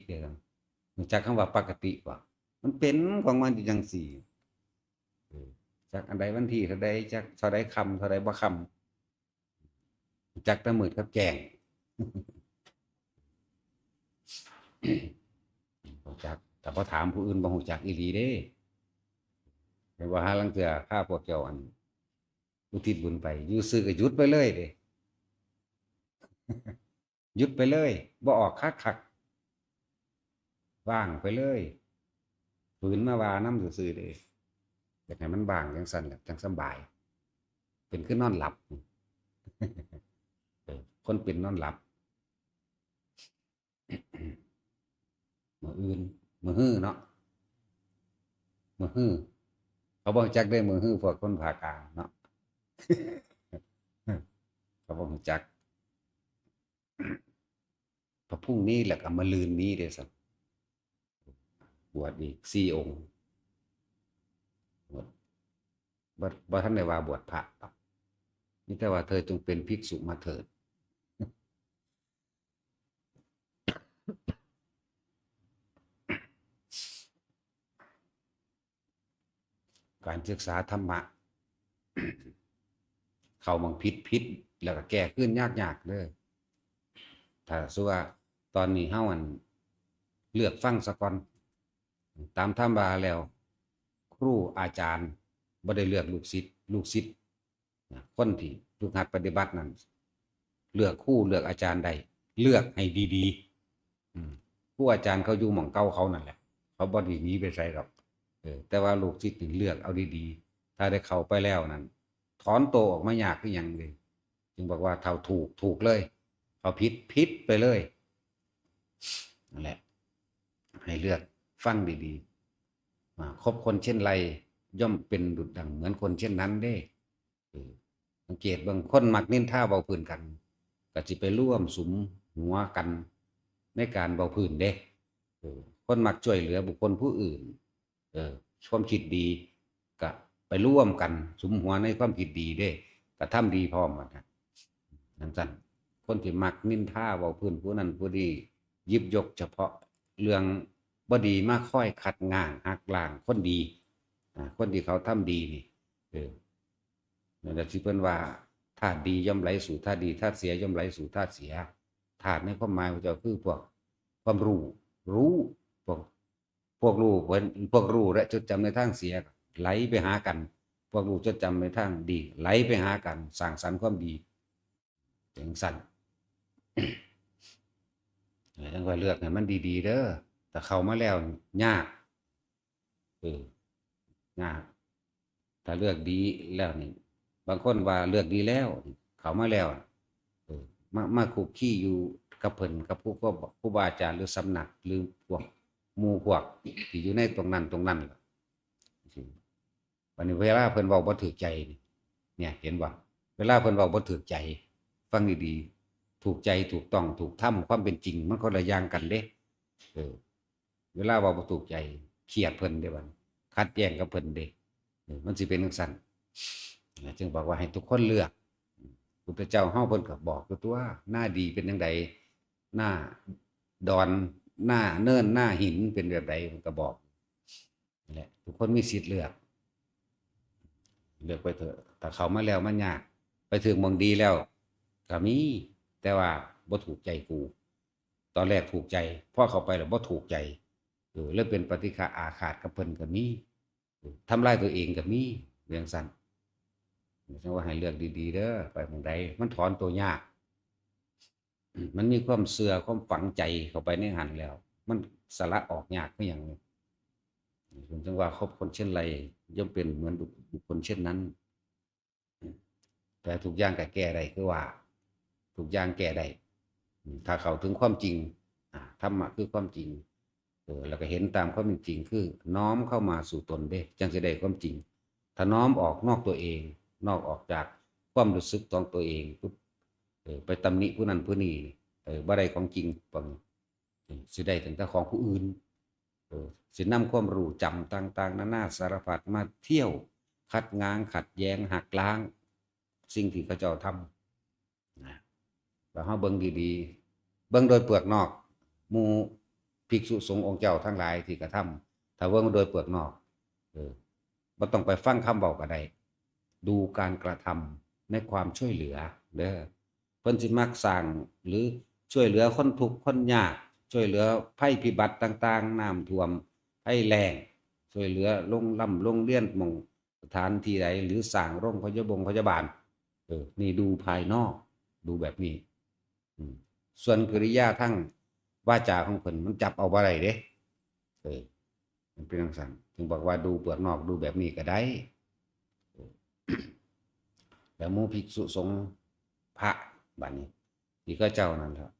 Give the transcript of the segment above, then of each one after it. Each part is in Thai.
เด้อรู้จักคำว่าปกติบ่มันเป็นของมันอยู่จังซี่จักอันใดวันที่เท่าใดจักเท่าใดค่ำเท่าใดบ่ค่ำรู้จักแต่มืดกับแจ้งรู้จักแต่พอถามผู้อื่นบ่รู้จักอีหลีเด้แต่ว่าหาลางเทื่อพาพวกเจ้าอันอุทิศบุญไปอยู่ซื่อก็หยุดไปเลยเด้หยุดไปเลยบ่ออกคักๆว่างไปเลยฝืนมาว่านำซื่อๆเด้อยากให้มันว่างจังซั่นแหละจังสำบายเป็นคือนอนหลับคนเป็นนอนหลับมื้ออื่นมื้อฮื้อเนาะมื้อฮื้อเขาบ่รู้จักเด้อมื้อฮื้อพวกคนภาคกลางเนาะเขาบ่รู้จักพอพรุ่งนี้แล้วก็มะรืนนี้เด้อซั้นบวชอีก4องค์บวชบ่ทันได้ว่าบวชพระดอกมีแต่ว่าเธอจงเป็นภิกษุมาเถิดการศึกษาธรรมะเข้าบางผิดแล้วก็แก้คืนยากๆเด้อถ้าซั่วตอนนี้เฮาอันเลือกฟังซะก่อนตามธรรมดาแล้วครูอาจารย์บ่ได้เลือกลูกศิษย์คนที่ฝึกหัดปฏิบัตินั้นเลือกครูเลือกอาจารย์ใดเลือกให้ดีๆครูอาจารย์เขาอยู่หม่องเก่าเขานั่นแหละเขาบ่ได้หนีไปไสหรอกแต่ว่าลูกศิษย์นี่เลือกเอาดีๆถ้าได้เข้าไปแล้วนั้นถอนตัวออกมายากคือหยังเลยจึงบอกว่าเท่าถูกเลยเขาผิดไปเลยนั่นแหละให้เลือกฟังดีๆคบคนเช่นไรย่อมเป็นดุจดังเหมือนคนเช่นนั้นเด้สังเกตบางคนมักนินทาเบาพื้นกันก็สิไปร่วมสุมหัวกันในการเบาพื้นเด้คนมักช่วยเหลือบุคคลผู้อื่นความคิดดีก็ไปร่วมกันสุมหัวในความคิดดีเด้ก็ทำดีพร้อมกันนั่นสั่นคนที่มักนินทาเบาพื้นผู้นั้นผู้นี้หยิบยกเฉพาะเรื่องบ่ดีมาค่อยขัดง้างหักล้างคนดีคนที่เขาทำดีนี่นั่นแหละที่เพิ่นว่าธาตุดีย่อมไหลสู่ธาตุดีธาตุเสียย่อมไหลสู่ธาตุเสียธาตุในความหมายของเจ้าคือพวกความรู้พวกรู้พวกรู้และจดจำในทางเสียไหลไปหากันพวกรู้จดจำในทางดีไหลไปหากันสร้างสรรค์ความดีจังสั่นจังว่าเลือกให้มันดีๆเด้อแต่เข้ามาแล้วยากยากถ้าเลือกดีแล้วนี่บางคนว่าเลือกดีแล้วเข้ามาแล้วมาคุกคีอยู่กับเพิ่นกับผู้บาอาจารย์หรือสำนักหรือพวกหมู่พวกที่อยู่ในตรงนั้นล่ะวันนี้เวลาเพิ่นเว้าบ่ถูกใจเนี่ยเห็นบ่เวลาเพิ่นเว้าบ่ถูกใจฟังดีๆถูกใจถูกต้องถูกธรรมความเป็นจริงมันคนละอย่างกันเด้เวลาเว้าบ่ถูกใจเครียดเพิ่นเด้บัดขัดแย้งกับเพิ่นเด้มันสิเป็นจังซั่นจึงบอกว่าให้ทุกคนเลือกพุทธเจ้าเฮาเพิ่นก็บอกอยู่ตัวหน้าดีเป็นจังไดหน้าดอนหน้าเนินหน้าหินเป็นแบบใดเพิ่นก็บอกนั่นแหละทุกคนมีสิทธิ์เลือกไปเถอะถ้าเข้ามาแล้วมันยากไปถึงหม้องดีแล้วก็มีแต่ว่าบ่ถูกใจกูตอนแรกถูกใจพอเข้าไปแล้วบ่ถูกใจเริ่มเป็นปฏิฆะอาฆาตกับเพิ่นก็มีทำลายตัวเองก็มีเรื่องสั้นฉันว่าให้เลือกดีๆเด้อไปหม้องใดมันถอนตัวยากมันมีความเสื่อความฝังใจเข้าไปในหันแล้วมันสละออกยากคือหยังผมจึงว่าคบคนเช่นไรย่อมเป็นเหมือนบุคคลเช่นนั้นแต่ทุกอย่างก็แก้ได้คือว่าทุกอย่างแก้ได้ถ้าเข้าถึงความจริงธรรมะคือความจริงแล้วก็เห็นตามความเป็นจริงคือน้อมเข้ามาสู่ตนเด้จังสิได้ความจริงถ้าน้อมออกนอกตัวเองนอกออกจากความรู้สึกของตัวเองปุ๊บไปตำหนิผู้นั้นผู้นี้บ่ได้ของจริงปังสิได้ถึงแต่ของผู้อื่นสินำความรู้จำต่างๆนานาสารพัดมาเที่ยวคัดง้างขัดแย้งหักล้างสิ่งที่เขาเจ้าทำแล้วเฮาเบิ่งดีๆเบิ่งโดยเปลือกนอกหมู่ ภิกษุสงฆ์องค์เจ้าทั้งหลายที่กระทำถ้าเบิ่งโดยเปลือกนอกบ่ต้องไปฟังคำเว้าก็ได้ดูการกระทำในความช่วยเหลือเด้อเพิ่นสิมักสร้างหรือช่วยเหลือคนทุกข์คนยากช่วยเหลือภัยพิบัติต่างๆน้ำท่วมภัยแล้งช่วยเหลือโรงเรียนหม้องสถานที่ใดหรือสร้างโรงพยาบาลนี่ดูภายนอกดูแบบนี้ส่วนกิริยาทั้งวาจาของเพิ่นมันจับเอาบ่ได้เด้มันเป็นจังซั่นถึงบอกว่าดูเปลือกนอกดูแบบนี้ก็ได้แล้วหมู่ภิกษุสงฆ์พระบัดนี้ที่เขาเจ้านั่นครับ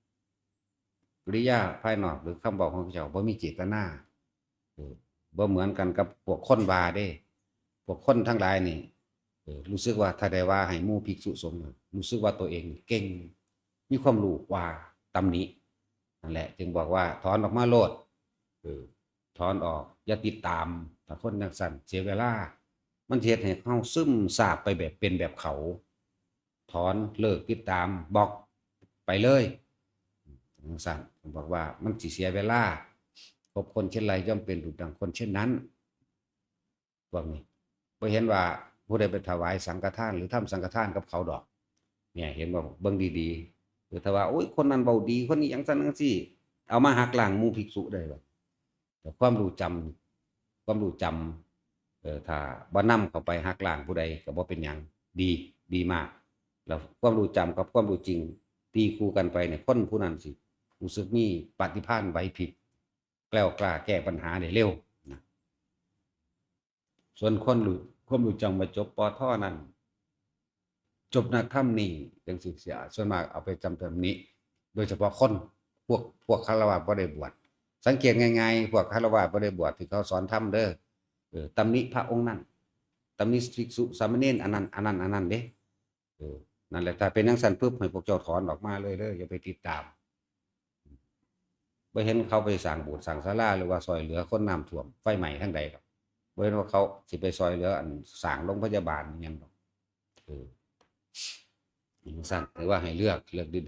กิริยาภายนอกหรือคำบอกของเขาเจ้าบ่มีเจตนาบ่เหมือนกันกับพวกคนบาเด้พวกคนทั้งหลายนี่รู้สึกว่าถ้าได้ว่าให้หมู่ภิกษุสงฆ์รู้สึกว่าตัวเองเก่งมีความรู้กว่าตำหนินั่นแหละจึงบอกว่าถอนออกมาโลดถอนออกอย่าติดตามถ้าคนจังซั่นเสียเวลามันเฮ็ดให้เฮาซึมซาบไปแบบเป็นแบบเขาถอนเลิกติดตามบล็อกไปเลยจังซั่นผมบอกว่ามันสิเสียเวลาพบคนเช่นไรย่อมเป็นดุจดังคนเช่นนั้นพวกนี้บ่เห็นว่าผู้ใดไปถวายสังฆทานหรือทำสังฆทานกับเขาดอกเนี่ยเห็นบ่เบิ่งดีๆหรือถ้าว่าโอ๊ยคนนั้นเว้าดีคนนี้จังซั่นจังซี่เอามาหักล้างหมู่ภิกษุได้บ่แต่ความรู้จำถ้าบ่นำเข้าไปหักล้างผู้ใดก็บ่เป็นหยังดีมากแล้วความรู้จำกับความรู้จริงตีคู่กันไปเนี่ยคนผู้นั้นสิรู้สึกมีปฏิภาณไหวพริบแกล้วกล้าแก้ปัญหาได้เร็วนะส่วนความรู้จำมาจบปทนั้นจบนักธรรมนี่จังสิเสียส่วนมากเอาไปจำแบบนี้โดยเฉพาะคนพวกฆราวาสบ่ได้บวชสังเกตง่ายๆพวกฆราวาสบ่ได้บวชที่เขาสอนธรรมเด้อตำหนิพระองค์นั้นตำหนิภิกษุสามเณรอันนั้นเด้นั่นแหละถ้าเป็นจังซั่นปุ๊บให้พวกเจ้าถอนออกมาเลยเด้ออย่าไปติดตามบ่เห็นเขาไปสร้างโบสถ์สร้างศาลาหรือว่าช่วยเหลือคนน้ำท่วมไฟไหม้ทางใดดอกบ่เห็นว่าเขาสิไปช่วยเหลืออันสร้างโรงพยาบาลอิหยังดอกจังซั่นถือว่าให้เลือก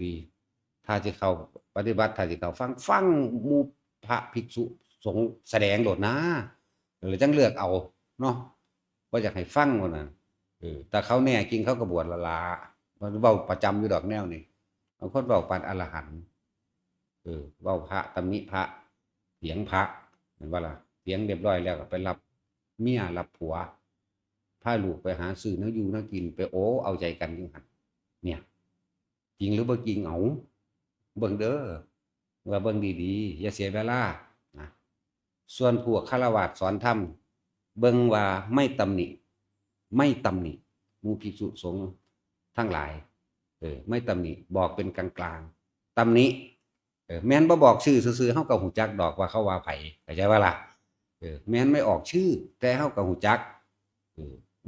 ดีๆถ้าสิเข้าปฏิบัติถ้าสิเข้าฟังหมู่พระภิกษุสงฆ์แสดงโลดนะหรือจังเลือกเอาเนาะบ่อยากให้ฟังว่าน่ะแต่เขาแน่จริงเขาก็บวชละล่ะมันเว้าประจำอยู่ดอกแนวนี้บางคนเว้าปานอรหันต์เว้าพระตำหนิพระเถียงพระแม่นบ่ล่ะเถียงเรียบร้อยแล้วก็ไปรับเมียรับผัวพาลูกไปหาซื้อแนวอยู่แนวกินไปโอ้เอาใจกันอยู่หั่นเนี่ยจริงหรือบ่จริงเอาเบิ่งเด้อว่าเบิ่งดีๆอย่าเสียเวลานะส่วนพวกฆราวาสสอนธรรมเบิ่งว่าไม่ตำหนิหมู่ภิกษุสงฆ์ทั้งหลายไม่ตำหนิบอกเป็นกลางๆตำหนิแม้นบ่บอกชื่อซื่อๆเฮาก็ฮู้จักดอกว่าเขาว่าไผเข้าใจบ่ล่ะแม้นไม่ออกชื่อแต่เฮาก็ฮู้จัก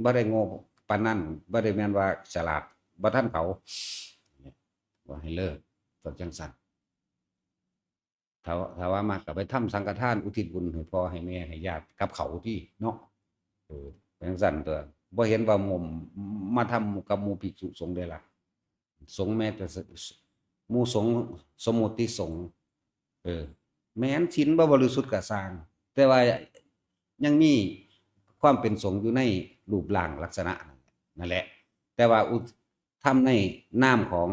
บ่ได้โง่ปานนั้นบ่ได้แม่นว่าฉลาดบ่ทันเขาว่าให้เลิกก็จังซั่นถ้าว่ามักก็ไปทำสังฆทานอุทิศบุญให้พ่อให้แม่ให้ญาติกับเขาที่เนาะเป็นจังซั่นตัวบ่เห็นว่ามาทำกับหมู่ภิกษุสงฆ์ได้ล่ะสงฆ์แม้แต่หมู่สงฆ์สมมุติสงฆ์แม้นศีลบ่บริสุทธิ์ก็สร้างแต่ว่ายังมีความเป็นสงฆ์อยู่ในรูปร่างลักษณะนั่นแหละแต่ว่าทำในนามของ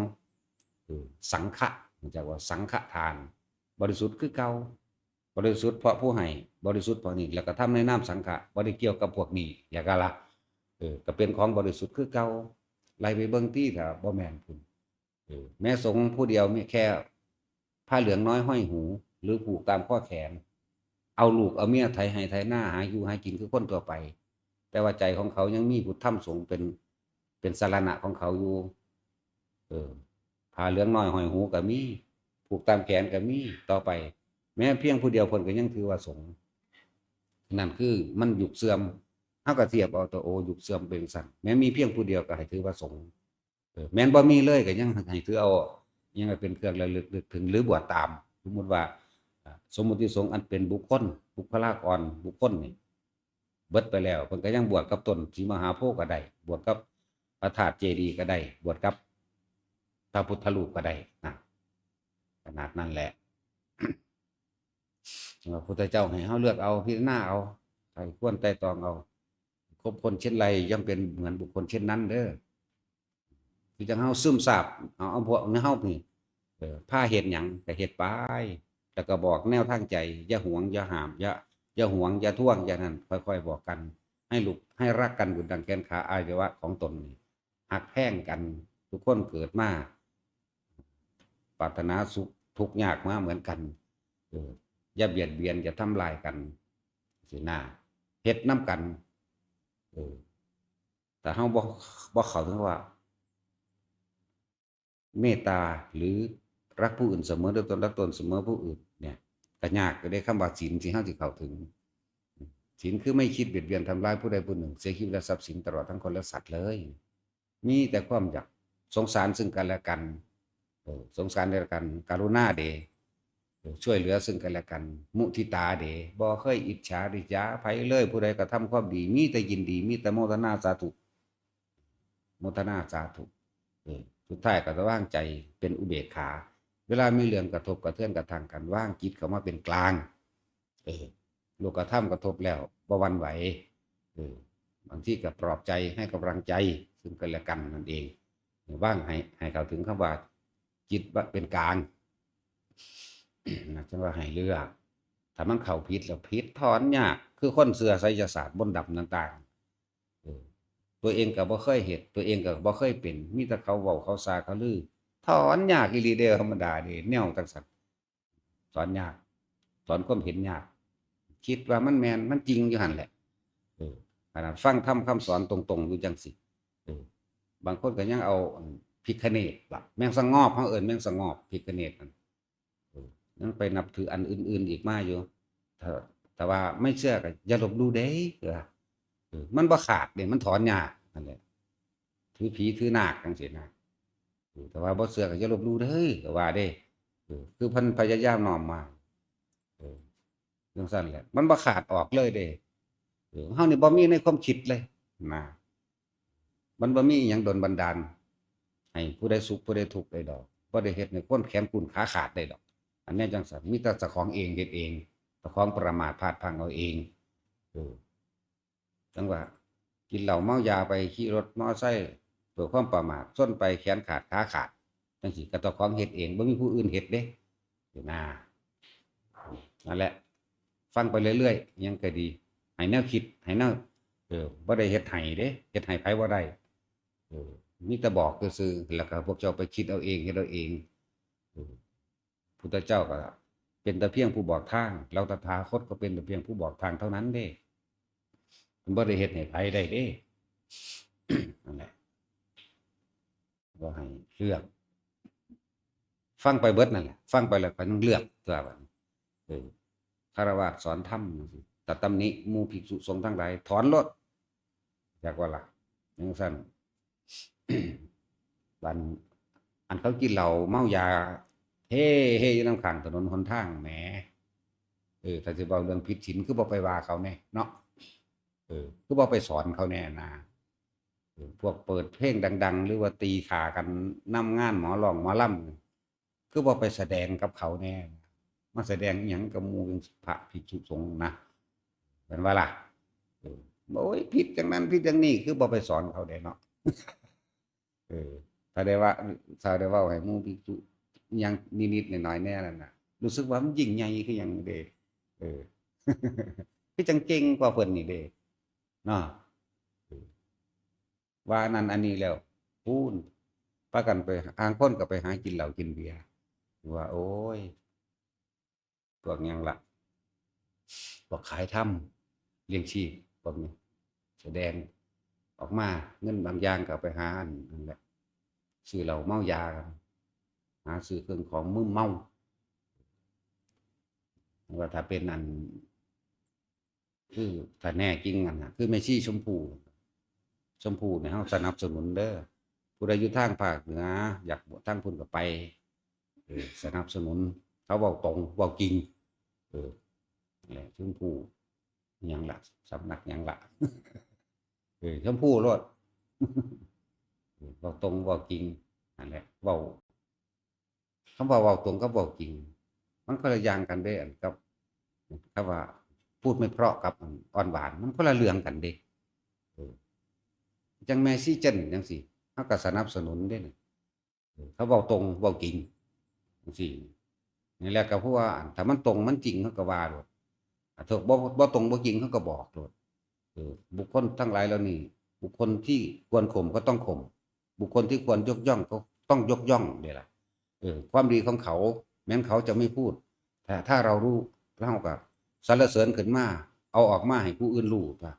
สังฆะมันจะว่าสังฆทานบริสุทธิ์คือเก่าบริสุทธิ์เพราะผู้ให้บริสุทธิ์เพราะนี้แล้วก็ทำในนามสังฆะบ่ได้เกี่ยวกับพวกนี้อย่างกะละก็เป็นของบริสุทธิ์คือเก่าไล่ไปเบิ่งที่ถ้าบ่แม่นพุ่นแม้สงฆ์ผู้เดียวมีแค่ผ้าเหลืองน้อยห้อยหูหรือผูกตามข้อแขนเอาลูกเอาเมียไถให้ไถนาหาอยู่หากินคือคนทั่วไปแต่ว่าใจของเขายังมีพุทธธรรมสงฆ์เป็นสรณะของเขาอยู่ผ้าเหลืองน้อยห้อยหูก็มีผูกตามแขนก็มีต่อไปแม้เพียงผู้เดียวเพิ่นก็ยังถือว่าสงฆ์นั่นคือมันยุคเสื่อมเฮาก็เทียบเอาตัวยุคเสื่อมเป็นสั่นแม้มีเพียงผู้เดียวก็ให้ถือว่าสงฆ์แม้นบ่มีเลยก็ยังให้ถือเอายังเป็นเครื่องระลึกนึกถึงหรือบวชตามสมมุติว่าสมมุติสงฆ์อันเป็นบุคคลบุคลากรบุคคลนี่เบิดไปแล้วเพิ่นก็ยังบวชกับต้นศรีมหาโพธิ์ก็ได้บวชกับพระธาตุเจดีย์ก็ได้บวชกับพระพุทธรูปก็ได้นะขนาดนั้นแหละ พระพุทธเจ้าให้เฮาเลือกเอาพิจารณาเอาใครควรไตร่ตรองเอาคบคนเช่นไรย่อมเป็นเหมือนบุคคลเช่นนั้นเด้อคือจังเฮาซึมซาบเอาพวกเฮานี่พาเฮ็ดหยังก็เฮ็ดไปแล้วก็บอกแนวทางใจอย่าหวงอย่าห้ามอย่าหวงอย่าท่วงอย่านั้นค่อยๆบอกกันให้ลูกให้รักกันบุญดังแขนขาอวัยวะของตนนี่หักแพงกันทุกคนเกิดมาปรารถนาสุขทุกข์ยากมาเหมือนกันอย่าเบียดเบียนอย่าทำลายกันสิหน้าเฮ็ดน้ำกันแต่เฮาบ่เข้าถึงว่าเมตตาหรือรักผู้อื่นเสมอด้วยตนรักตนเสมอผู้อื่นเนี่ยก็ยากก็ได้คำว่าศีลที่เฮาสิเข้าถึงศีลคือไม่คิดเบียดเบียนทำร้ายผู้ใดผู้หนึ่งเสียชีวิตและทรัพย์สินตลอดทั้งคนและสัตว์เลยมีแต่ความอยากสงสารซึ่งกันและกันสงสารและกันกรุณาเดช่วยเหลือซึ่งกันและกันมุทิตาเดบ่เคยอิจฉาริษยาไผเลยผู้ใดกระทำความดีมีแต่ยินดีมีแต่โมทนาสาธุโมทนาสาธุสุดท้ายก็จะว่างใจเป็นอุเบกขาเวลามีเรื่องกระทบกระเทือนกระทางกันว่างจิตเข้ามาเป็นกลางโลกธรรมกระทบแล้วบ่หวั่นไหวบางที่ก็ปลอบใจให้กำลังใจซึ่งกันและกันนั่นเองว่างให้เข้าถึงคำว่าจิตเป็นกลางนะจังว่าให้เลือกถ้ามันเข้าผิดแล้วผิดถอนยากคือคนเสือไสยศาสตร์บนต์ดำต่างๆตัวเองก็บ่เคยเฮ็ดตัวเองก็บ่เคยเป็นมีแต่เขาเว้าเขาซาเขาลือถอนยากอีหลีเด้อธรรมดาเด้แนวจังซั่นสอนยากสอนความเห็นยากคิดว่ามันแม่นมันจริงอยู่หั่นแหละขนาดฟังธรรมคำสอนตรงๆอยู่จังสิบางคนก็ยังเอาพิฆเนศล่ะแมงสงอบเฮาเอิ้นแมงสงอบพิฆเนศนั่นยังไปนับถืออันอื่นๆอีกมาอยู่แต่ว่าไม่เชื่อก็อย่าลบหลู่เด้มันบ่ขาดเด้มันถอนยากนั่นแหละถือผีถือนาคจังซี่นะแต่ว่าบ่เชื่อก็อย่าลบหลู่เด้อก็ว่าเด้คือเพิ่นพยายามน้อมมาจังซั่นแหละมันบ่ขาดออกเลยเด้เฮานี่บ่มีในความคิดเลยนะมันบ่มีอิหยังดลบันดาลให้ผู้ใดสุขผู้ใดทุกข์ได้ดอกบ่ได้เฮ็ดให้คนแขนกุนขาขาดได้ดอกอันนี้จังซั่นมีแต่เจ้าของเองเฮ็ดเองเจ้าของประมาทพลาดพลั้งเอาเองจังว่ากินเหล้าเมายาไปขี่รถมอไซค์เพื่อความประมาทชนไปแขนขาดขาขาดจังซี่ก็เจ้าของเฮ็ดเองบ่มีผู้อื่นเฮ็ดเด้นะนั่นแหละฟังไปเรื่อยๆยังก็ดีให้แนวคิดให้แนวบ่ได้เฮ็ดให้เด้เฮ็ดให้ไผบ่ได้มีแต่บอกซื่อๆแล้วก็พวกเจ้าไปคิดเอาเองเฮ็ดเอาเองพุทธเจ้าก็เป็นแต่เพียงผู้บอกทางเราตถาคตก็เป็นแต่เพียงผู้บอกทางเท่านั้นเด้มันบ่ได้เฮ็ดให้ไผได้เด้นั่นแหละบ่ให้เลือกฟังไปเบิดนั่นแหละฟังไปแล้วก็ต้องเลือกตัวบัดคฤหัสถ์สอนธรรมแต่ตำหนิหมู่ภิกษุสงฆ์ทั้งหลายถอนโลดจักว่าล่ะจังซั่นบัดอันเขากินเหล้าเมายาเฮ่อยู่นำข้างถนนหนทางแหมถ้าสิเว้าเรื่องผิดศีลคือบ่ไปว่าเขาแน่เนาะคือบ่ไปสอนเขาแน่นะพวกเปิดเพลงดังๆหรือว่าตีข่ากันนำงานหมอร้องหมอลำคือบ่ไปแสดงกับเขาแน่มาแสดงอิหยังกับหมู่พระภิกษุสงฆ์นะแม่นว่าล่ะโอ้ยผิดจังนั้นผิดจังนี้คือบ่ไปสอนเขาได้เนาะถ้าได้ว่าถ้าได้เว้าให้หมู่ภิกษุอิหยังนิดๆหน่อยๆแน่นั่นน่ะรู้สึกว่ามันยิ่งใหญ่คือหยังเด้คือจังเก่งกว่าเพิ่นนี่เด้เนาะว่านั่นอันนี้แล้วพูนพากันไปทางคนก็ไปหากินเหล้ากินเบียร์ว่าโอ้ยพวกหยังล่ะพวกขายถ้ำเลี้ยงชีพพวกนี้แสดงออกมาเงินบางอย่างก็ไปหานั่นแหละซื้อเหล้าเมายาหาซื้อเครื่องของมึนเมาว่าถ้าเป็นอันคือถ้าแน่จริงอันน่ะคือแม่ชีชมพูเนี่ยเฮาสนับสนุนเด้อผู้ใดอยู่ทางภาคเหนืออยากบวชทางพุ่นก็ไปสนับสนุนเขาเว้าตรงเว้าจริงนั่นแหละชมพูหยังล่ะสำนักหยังล่ะชมพูโลดเว้าตรงเว้าจริงนั่นแหละเว้าคำว่าเว้าตรงกับเว้าจริงมันคนละอย่างกันเด้อันกับ ครับว่าพูดไม่เพราะกับอ่อนหวานมันคนละเรื่องกันเด้จังแม่ซี่เจนจังซี่เฮาก็สนับสนุนเด้เขาเว้าตรงเว้าจริงจังซี่นี่แหละก็เพราะว่าถ้ามันตรงมันจริงเขาก็ว่าโลดถ้าบ่ตรงบ่จริงเขาก็บอกโลดบุคคลทั้งหลายเหล่านี้บุคคลที่ควรข่มก็ต้องข่มบุคคลที่ควรยกย่องก็ต้องยกย่องนี่ล่ะความดีของเขาแม้นเขาจะไม่พูดแต่ถ้าเรารู้เราก็สรรเสริญขึ้นมาเอาออกมาให้ผู้อื่นรู้ว่า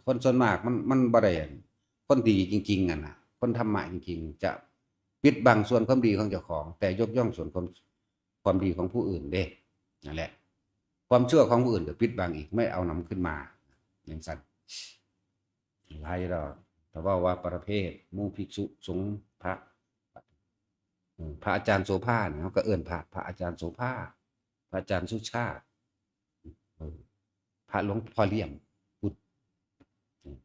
คนส่วนมากมันบ่ได้คนดีจริงๆน่ะคนธรรมะจริงๆจะปิดบังส่วนความดีของเจ้าของแต่ยกย่องส่วนความดีของผู้อื่นเด้นั่นแหละความชั่วของผู้อื่นก็ปิดบังอีกไม่เอานำขึ้นมาอย่างสั้นหลายดอกแต่ว่าประเภทหมู่ภิกษุสงฆ์พระอาจารย์โสภาเนี่ยเขาก็เอิ้นพระอาจารย์โสภาพระอาจารย์สุชาติพระหลวงพ่อเลี่ยมพุทธ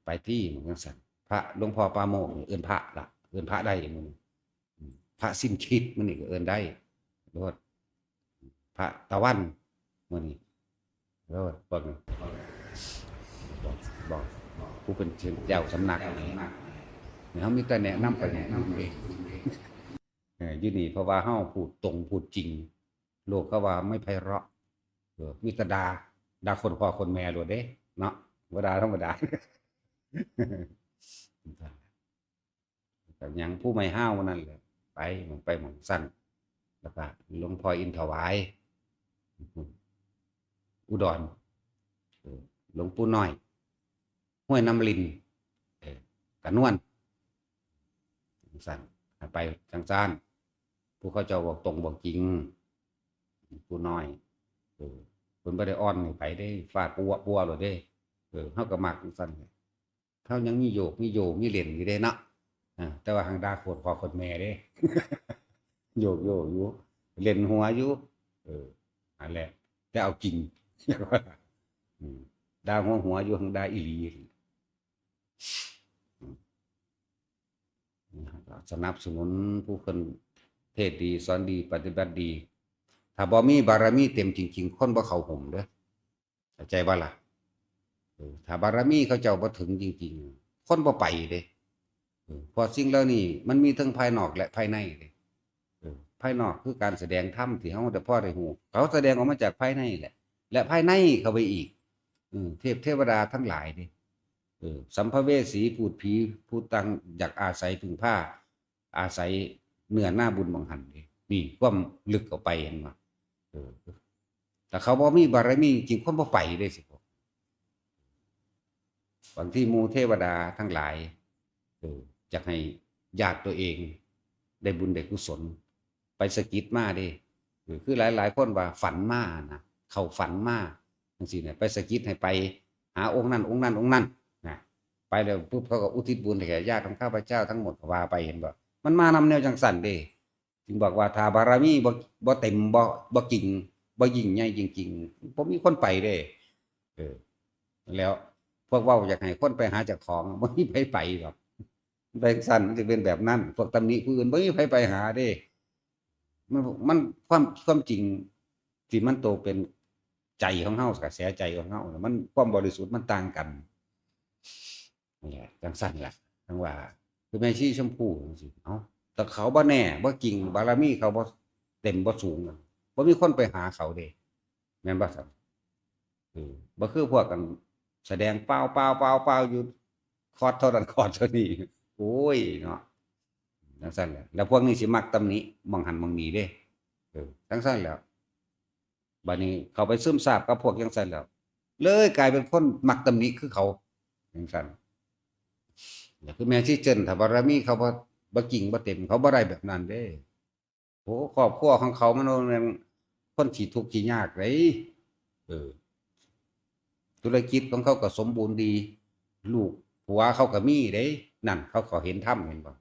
ไปที่เหมือนกันสั่นพระหลวงพ่อปาโมกข์เอิ้นพระละเอิ้นพระได้มึงพระสิ้นคิดมันนี่ก็เอิ้นได้รถพระตะวันมันนี่รถบอกผู้เป็นเจ้าสำนักเนี่ยเขามีแต่แนะนำไปแนะนำเองอยู่นี่เพราะว่าเฮาพูดตรงพูดจริงโลกก็ว่าไม่ไพเราะมีแต่ด่าคนพ่อคนแม่โลดเด้เนาะบ่ด่าธรรมดาแต่ยังผู้ไม่ห้าวนั่นแหละไปหม่องสั้นแล้วก็หลวงพ่ออินถวายอุดรหลวงปู่น้อยห้วยน้ำลินกระนวลสั้นไปจังซ่านผู้เขาเจ้าบอกตรงบอกจริงผู้น้อยเพิ่นบ่ได้อ่อนไปได้ฟาดปัวโลดเด้เฮาก็มักจังซั่นเขายังมีโยกมีเล่นอยู่เด้เนาะแต่ว่าหังด่าโคตรพ่อโคตรแม่เด้โยกอยู่เล่นหัวอยู่อันแหละแต่เอาจริงด่าหัวอยู่หังด่าอีหลีสนับสนุนผู้คนเทศดีสอนดีปฏิบัติดีถ้าบ่มีบารมีเต็มจริงๆคนบ่เข้าห่มเด้อเข้าใจบ่ล่ะถ้าบารมีเขาเจ้าบ่ถึงจริงๆคนบ่ไปเด้เพราะสิ่งเหล่านี้มันมีทั้งภายนอกและภายในเด้ภายนอกคือการแสดงธรรมที่เฮาได้พอได้ฮู้เขาแสดงออกมาจากภายในแหละและภายในเข้าไปอีกเทวดาทั้งหลายเด้สัมภเวสีพูดผีผู้ตั้งอยากอาศัยพึ่งผ้าอาศัยเนื้อหน้าบุญบังหันนี่ความลึกเข้าไปเห็นบ่แต่เขาบ่มีบารมีจริงคนบ่ไปเด้สิบางที่หมู่เทวดาทั้งหลายอยากให้ญาติตัวเองได้บุญได้กุศลไปสะกิดมาเด้คือหลายๆคนว่าฝันมานะเขาฝันมาจังซี่เนี่ยไปสะกิดให้ไปหาองค์นั้นนะไปแล้วปุ๊บเขาก็อุทิศบุญให้แก่ญาติของข้าพเจ้าทั้งหมดว่าไปเห็นบ่มันมานำแนวจังสั่นเด้จึงบอกว่าถ้าบารมีบ่เต็มบ่จริงบ่ยิ่งใหญ่จริงๆบ่มีคนไปเด้แล้วพวกเว้าอยากให้คนไปหาเจ้าของบ่มีไผไปหรอกไปสั่นมันจะเป็นแบบนั้นพวกตำหนิผู้อื่นบ่มีไผไปหาเด้มันความจริงที่มันโตเป็นใจของเฮากระแสใจของเฮามันความบริสุทธิ์มันต่างกันนี่แหละจังซั่นล่ะจังว่าคือแม่ชีชมพู่จังซี่เอ้าแต่เขาบ่แน่บ่จริงบารมีเขาบ่เต็มบ่สูงบ่มีคนไปหาเขาเด้แม่นบ่ครับบ่คือพวกกันแสดงเปล่าอยู่คอร์สเท่านั้นคอร์สเท่านี้โอ้ยเนาะจังซั่นแหละแล้วพวกนี้สิมักตำหนิมองหันมองนี่เด้จังซั่นแหล้วบัดนี้เขาไปซึมซาบกับพวกจังซั่นแล้วเลยกลายเป็นคนมักตำหนิคือเขาจังซั่นคือแม่ชีเจิ้นถ้าบารมีเขาบ่จริงบ่เต็มเขาบ่ได้แบบนั้นเด้โอ้ครอบครัวของเขามันแม่นคนที่ทุกข์ที่ยากเด้ธุรกิจของเขาก็สมบูรณ์ดีลูกผัวเขาก็มีเด้นั่นเขาก็เห็นธรรมเห็นบ่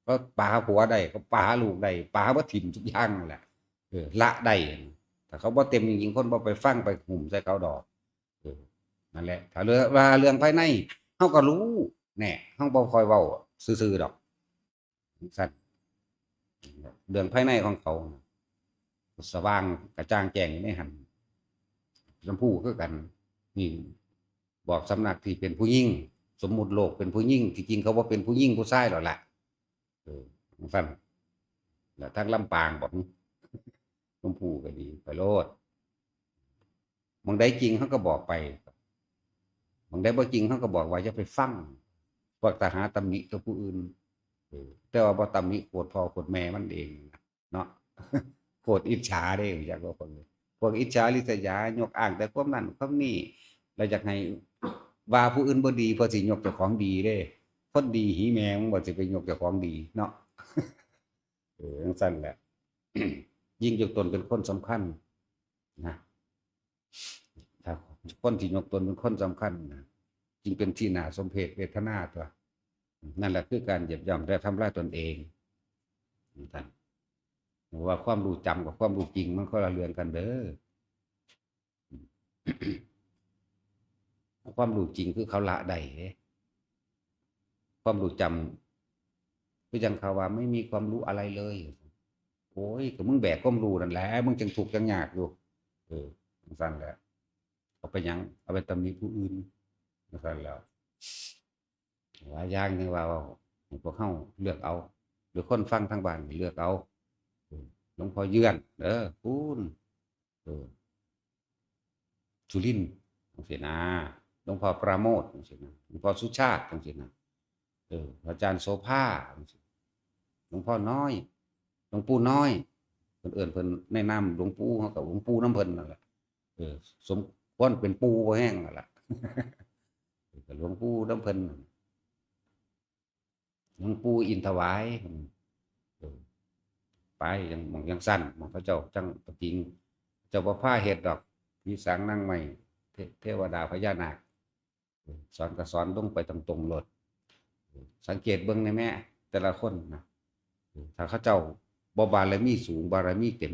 ก็ปาผัวได้ก็ปาลูกได้ปาบ่ทิ่มทุกอย่างนั่นแหละละได้ถ้าเขาบ่เต็มจริงๆคนบ่ไปฟังไปหุ่มใส่เขาดอกนั่นแหละถ้าเรื่องภายในเฮาก็รู้แน่เฮาบ่ค่อยเว้าซื่อๆดอกซั่นเรื่องภายในของเขาสว่างกระจ่างแจ้งอยู่ในหัน ชมพู่คือกันนี่บอกสำนักที่เป็นผู้หญิงสมมุติโลกเป็นผู้หญิงที่จริงเขาว่าเป็นผู้หญิงผู้ชายหรอกแหละฟังแล้วทางลำปางบอกชมพู่ก็ดีไปโลดบางใดจริงเขาก็บอกไปบางใดบ่จริงเขาก็บอกว่าจะไปฟังพวกทหารตำหนิกับผู้อื่นแต่ว่าบ่ตำหนิโคตรพ่อโคตรแม่มันเองเนาะโคตรอิจฉาเด้อยากว่าคนเลยพวกอิจฉาริษยายกอ้างแต่ความนั้นความนี้แล้วอยากให้ว่าผู้อื่นบ่ดีเพอสิยกเจ้าของดีเด้คนดีหีแมงบ่สิไปยกเจ้าของดีเนาะจังซั่นแหละ ยิ่งยกตนเป็นคนสำคัญนะถ้าคนที่ยกตนเป็นคนสำคัญนะจึงเป็นที่น่าสมเพชเวทนาตัวนั่นแหละคือการเหยียบย่ำและทำลายตนเองท่านว่าความรู้จำกับความรู้จริงมันคนละเรื่องกันเด้อความรู้จริงคือเขาละได้ความรู้จำคือยังเขาว่าไม่มีความรู้อะไรเลยโอ้ยก็มึงแบกความรู้นั่นแหละมึงจึงถูกจังยากอยู่สั่นแหละเอาไปยังเอาไปตำหนิผู้อื่นสั่นแล้วหลายอย่างนี่ว่าพวกเขาเลือกเอาหรือคนฟังทางบ้านเลือกเอาหลวงพ่อเยือนคุณสุรินทร์จังซี่นะหลวงพ่อปราโมทย์จังซี่นะหลวงพ่อสุชาติจังซี่นะอาจารย์โสภาหลวงพ่อน้อยหลวงปู่น้อยเพิ่นเอิ้นเพิ่นแนะนำหลวงปู่เขากับหลวงปู่น้ำเพิ่นนั่นแหละสมควรเป็นปู่บ่แห้งนั่นแหละหลวงปู่น้ำเพิ่นหลวงปู่อินทวายไปยังสั้นมันพระเจ้าจังจริงเจ้าบ่พาเฮ็ดดอกพี่สางนั่งใหม่เทวดาพญานาคสอนก็สอนลงไปตรงๆโลดสังเกตเบิ่งในแม่แต่ละคนนะถ้าเขาเจ้าบารมีสูงบารมีเต็ม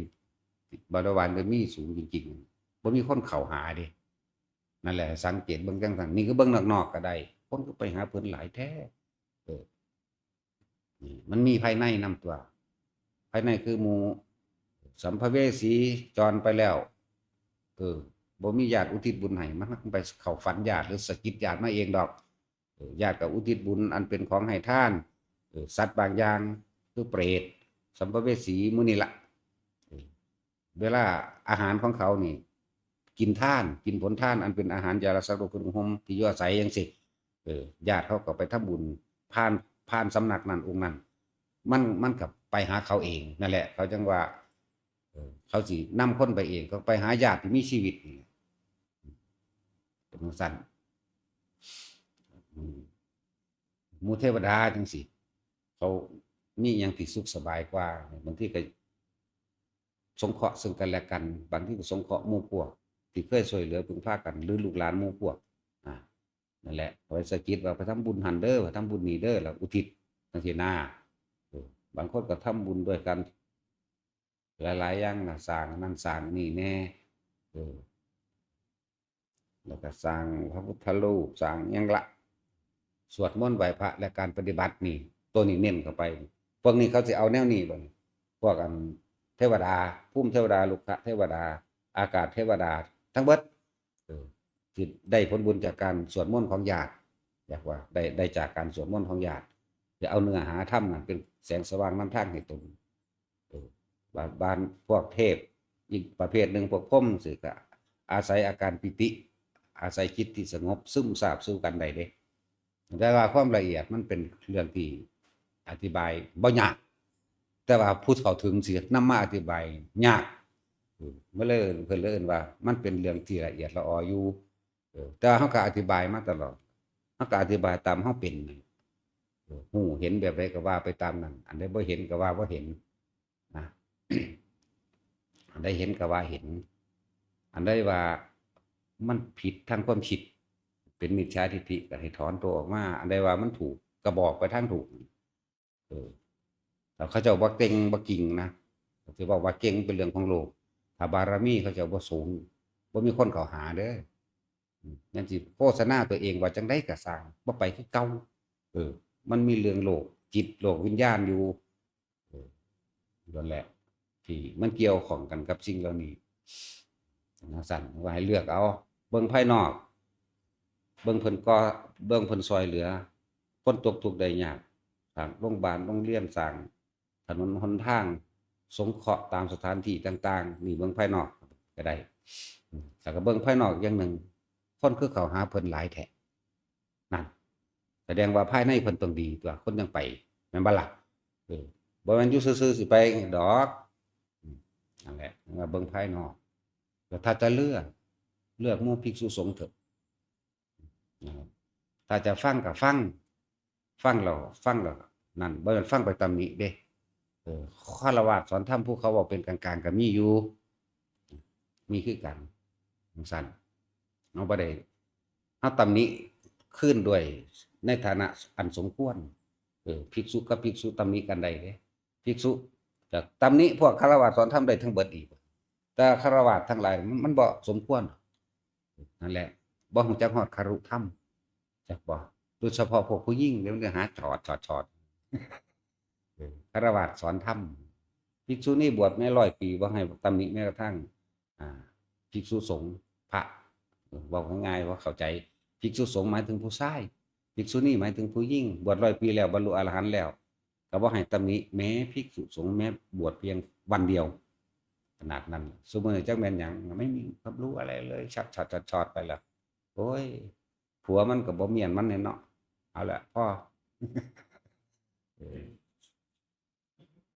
บารมีสูงจริงๆบ่มีคนเข้าหาเด้นั่นแหละสังเกตเบิ่งจังซั่นนี่ก็เบิ่งนอกๆก็ได้คนก็ไปหาเพิ่นหลายแท้มันมีภายในนำตัวภายในคือหมู่สัมภเวสีจรไปแล้วบ่มีญาติอุทิศบุญให้มันไปเข้าฝันญาติหรือสะกิดญาติมาเองดอกญาติก็อุทิศบุญอันเป็นของให้ทานสัตว์บางอย่างคือเปรตสัมภเวสีมื้อนี้ล่ะเวลาอาหารของเขานี่กินท่านกินผลท่านอันเป็นอาหารยารักษาโรคเป็นห่มที่อยู่อาศัยจังซี่ญาติเขาก็ไปทำบุญผ่านสำนักนั้นองค์นั้นมันกับไปหาเขาเองนั่นแหละเขาจังว่าเขาสินำคนไปเองก็ไปหาญาติที่มีชีวิตนี่เป็นสั้นหมู่เทวดาจังสิเขามีอย่างที่สุขสบายกว่าบางทีก็สงเคราะห์ซึ่งกันและกันบางทีก็สงเคราะห์หมู่พวกที่เคยช่วยเหลือพึ่งพากันหรือลูกหลานหมู่พวกนั่นแหละเอาไว้สะกิดว่าไปทำบุญหันเด้อไปทำบุญนี่เด้อแล้วอุทิศจังซี่นะบางคนก็ทำบุญด้วยกันหลายๆอย่างนะสร้างนั่นสร้างนี่แน่แล้วก็สร้างพระพุทธรูปสร้างยังละสวดมนต์ไหว้พระและการปฏิบัตินี่ตัวนี้เน้นเข้าไปพวกนี้เขาจะเอาแนวนี้บ่พวกเทวดาภูมิเทวดาลุกขะเทวดาอากาศเทวดาทั้งเบิดที่ได้ผลบุญจากการสวดมนต์ของญาติอยากว่าได้จากการสวดมนต์ของญาติจะเอาเนื้อหาธรรมนั่นเป็นแสงสว่างนำทางให้ตนบานพวกเทพอีกประเภทหนึ่งพวกพรหมสิก็อาศัยอาการปิติอาศัยจิตที่สงบซึมซาบสู่กันได้เด้แต่ว่าความละเอียดมันเป็นเรื่องที่อธิบายบ่ยากแต่ว่าผู้เข้าถึงสินำมาอธิบายยากเมื่อเพิ่นเอิ้นว่ามันเป็นเรื่องที่ละเอียดละอออยู่แต่เฮาก็อธิบายมาตลอดเฮาก็อธิบายตามเฮาเป็นฮู้เห็นแบบใดก็ว่าไปตามนั้นอันใดบ่เห็นก็ว่าบ่เห็นนะอันใดเห็นก็ว่าเห็นอันใดว่ามันผิดทางความคิดเป็นมิจฉาทิฏฐิก็ให้ถอนตัวออกมาอันใดว่ามันถูกก็บอกไปทางถูกแต่เขาเจ้าว่าเก่งบ่กิ่งนะสิบอกว่าเก่งเป็นเรื่องของโลกถ้าบารมีเขาเจ้าบ่สูงบ่มีคนเข้าหาเด้อนั่นสิโฆษณาตัวเองว่าจังได๋ก็สร้างบ่ไปคือเก่ามันมีเรื่องโลกจิตโลกวิญญาณอยู่นั่นแหละที่มันเกี่ยวข้องกันกับสิ่งเหล่านี้ จังซั่นว่าให้เลือกเอาเบิ่งภายนอกเบิ่งเพิ่นก่อเบิ่งเพิ่นช่วยเหลือคนตกทุกข์ได้ยากสร้างโรงบาลโรงเรียนสร้างถนนหนทางสงเคราะห์ตามสถานที่ต่างๆนี่เบิ่งภายนอกก็ได้แล้วก็เบิ่งภายนอกอย่างหนึ่งคนคือเข้าหาเพิ่นหลายแท้นั่นแสดงว่าภายในเพิ่นต้องดีตัวคนจังไปแม่นบ่ล่ะบ่แม่นอยู่ซื่อๆสิไปดอกนั่นแหละว่าเบิ่งภายนอกแต่ถ้าจะเลือกหมู่ภิกษุสงฆ์เถอะนะครับถ้าจะฟังก็ฟังแล้วนั่นบ่แม่นฟังไปตำหนิเด้ฆราวาสสอนธรรมผู้เขาเว้าเป็นกลางๆก็มีอยู่มีคือกันจังซั่นเราบ่ได้เฮาตำหนิคืนด้วยในฐานะอันสมควรภิกษุกับภิกษุตำหนิกันได้เด้ภิกษุก็ตำหนิพวกฆราวาสสอนธรรมได้ทั้งเบิดอีกแต่ฆราวาสทั้งหลายมันบ่สมควรนั่นแหละบ่รู้จักฮอดคารุธรรมจักบ่โดยเฉพาะพวกผู้หญิงเดี๋ยวมันจะหาชอดฆราวาสสอนธรรมภิกษุนี่บวชแม้100 ปีบ่ให้ตำหนิแม้กระทั่งภิกษุสงฆ์พระเว้าง่ายๆว่าเข้าใจภิกษุสงฆ์หมายถึงผู้ชายภิกษุนี่หมายถึงผู้หญิงบวช100 ปีแล้วบรรลุอรหันต์แล้วก็บ่ให้ตำหนิแม้ภิกษุสงฆ์แม้บวชเพียงวันเดียวขนาดนั้นซุมื้อนี้จักแม่นหยังไม่มีความรู้อะไรเลยชอดๆไปแล้วโอ๊ยผัวมันก็บ่เมียนมันแน่เนาะเอาล่ะพอ